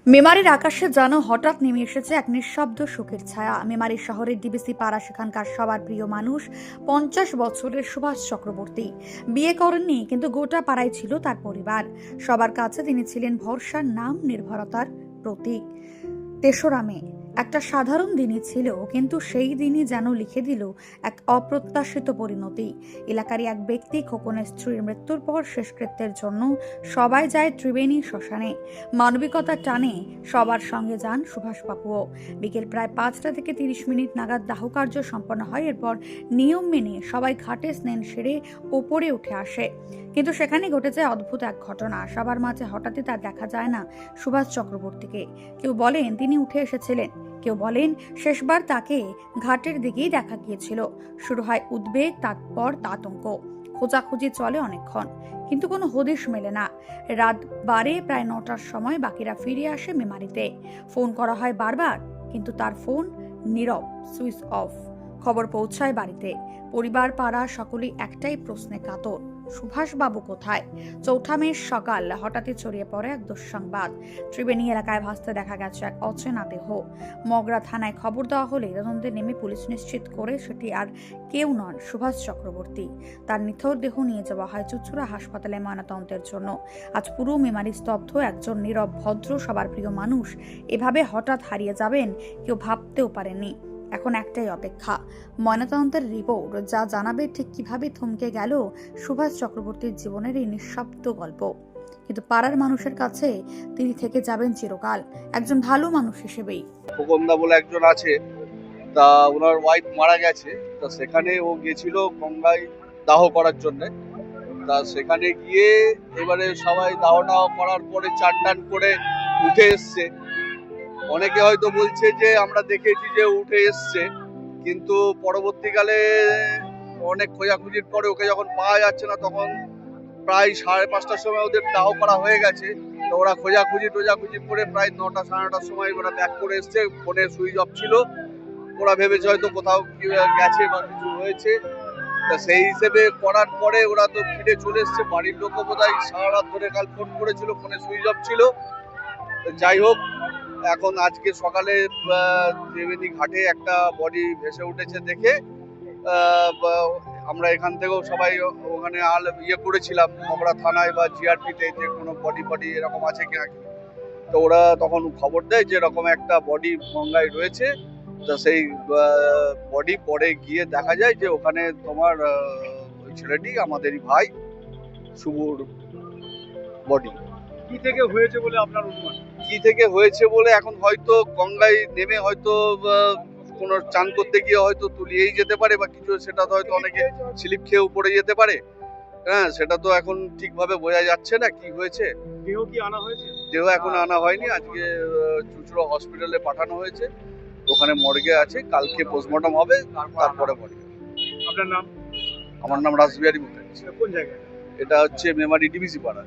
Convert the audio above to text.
মেমারির আকাশে যেন হঠাৎ নেমে এসেছে এক নিঃশব্দ শোকের ছায়া। মেমারি শহরের ডিবিসি পাড়া, সেখানকার সবার প্রিয় মানুষ 50 বছরের সুভাষ চক্রবর্তী বিয়ে করেননি, কিন্তু গোটা পাড়ায় ছিল তার পরিবার। সবার কাছে তিনি ছিলেন ভরসার নাম, নির্ভরতার প্রতীক। 3রা মে একটা সাধারণ দিনই ছিল, কিন্তু সেই দিনই যেন লিখে দিল এক অপ্রত্যাশিত পরিণতি। এলাকারই এক ব্যক্তি খোকনের স্ত্রীর মৃত্যুর পর শেষকৃত্যের জন্য সবাই যায় ত্রিবেণী শ্মশানে। মানবিকতার টানে সবার সঙ্গে যান সুভাষবাবুও। বিকেল প্রায় 5টা থেকে 30 মিনিট নাগাদ দাহ কার্য সম্পন্ন হয়। এরপর নিয়ম মেনে সবাই ঘাটে স্নান সেরে ওপরে উঠে আসে, কিন্তু সেখানে ঘটে যায় অদ্ভুত এক ঘটনা। সবার মাঝে হঠাৎই তার দেখা যায় না সুভাষ চক্রবর্তীকে। কেউ বলেন তিনি উঠে এসেছিলেন, কেউ বলেন শেষবার তাকে ঘাটের দিকেই দেখা গিয়েছিল। শুরু হয় উদ্বেগ, তারপর আতঙ্ক। খোঁজাখুঁজি চলে অনেকক্ষণ, কিন্তু কোনো হদিশ মেলে না। রাত বাড়ে প্রায় 9টার সময় বাকিরা ফিরে আসে মেমারিতে। ফোন করা হয় বারবার, কিন্তু তার ফোন নীরব, সুইচ অফ। খবর পৌঁছায় বাড়িতে। পরিবার, পাড়া সকলেই একটাই প্রশ্নে কাতর, সুভাষবাবু কোথায়? 4 মে সকাল হঠাৎই ছড়িয়ে পড়ে এক দুঃসংবাদ। ত্রিবেণী এলাকায় ভাসতে দেখা গেছে এক অচেনা দেহ। মগরা থানায় খবর দেওয়া হলে তদন্তে নেমে পুলিশ নিশ্চিত করে সেটি আর কেউ নন, সুভাষ চক্রবর্তী। তার নিথর দেহ নিয়ে যাওয়া হয় চুচুড়া হাসপাতালে ময়নাতদন্তের জন্য। আজ পুরো মেমারি স্তব্ধ। একজন নীরব, ভদ্র, সবার প্রিয় মানুষ এভাবে হঠাৎ হারিয়ে যাবেন কেউ ভাবতেও পারেননি। এখন একটাই অপেক্ষা, ময়নাতদন্তের রিপোর্ট যা জানাবে ঠিক কিভাবে থমকে গেল সুভাষ চক্রবর্তীর জীবনের এই নিঃশব্দ গল্প। কিন্তু পাড়ার মানুষের কাছে তিনি থেকে যাবেন চিরকাল, একজন ভালো মানুষ হিসেবেই। খোকনদা বলে একজন আছে, তা ওনার ওয়াইফ মারা গেছে। তা সেখানে ও গেছিল গঙ্গায় দাহ করার জন্য। তা সেখানে গিয়ে এবারে সবাই দাহ টাহ করার পরে চান টান করে উঠে এসছে। অনেকে হয়তো বলছে যে আমরা দেখেছি যে উঠে এসছে, কিন্তু পরবর্তীকালে অনেক খোঁজাখুঁজির পরে ওকে যখন পাওয়া যাচ্ছে না, তখন প্রায় 5:30টার সময় ওদের দাহ করা হয়ে গেছে। তো ওরা খোঁজাখুঁজি করে প্রায় 9টা, 9:30টার সময় ওরা ব্যাক করে এসছে। ফোনের সুইচ অফ ছিল, ওরা ভেবেছে হয়তো কোথাও গেছে বা কিছু হয়েছে। তা সেই হিসেবে করার পরে ওরা তো ফিরে চলে এসছে। বাড়ির লোকও বোধহয় সারা রাত ধরে কাল ফোন করেছিল, ফোনে সুইচ অফ ছিল। যাই হোক, এখন আজকে সকালে ত্রিবেণী ঘাটে একটা বডি ভেসে উঠেছে দেখে আমরা এখান থেকেও সবাই ওখানে করেছিলাম মগরা থানায় বা জিআরপিতে, যে কোনো বডি এরকম আছে কিনা। তো ওরা তখন খবর দেয় যে এরকম একটা বডি গঙ্গায় রয়েছে। তা সেই বডি পরে গিয়ে দেখা যায় যে ওখানে তোমার ওই ছেলেটি আমাদেরই ভাই শুভর বডি। কি থেকে হয়েছে বলে আপনার অনুমান? কি থেকে হয়েছে বলে এখন হয়তো গঙ্গায় নেমে হয়তো কোনো চান করতে গিয়ে হয়তো তুলিয়েই যেতে পারে বা কিছু, সেটা তো হয়তো অনেকে স্লিপ খেয়েও পড়ে যেতে পারে। হ্যাঁ, সেটা তো এখন ঠিকভাবে বোঝা যাচ্ছে না কি হয়েছে। দেহ কি আনা হয়েছে? দেহ এখন আনা হয়নি। আজকে চুচুড়া হসপিটালে পাঠানো হয়েছে, ওখানে মর্গে আছে। কালকে পোস্টমর্টম হবে, তারপরে মর্গে। আপনার নাম? আমার নাম রাসবিহারী মুখার্জি। কোন জায়গায়? এটা হচ্ছে মেমারি ডিবিসি পাড়া।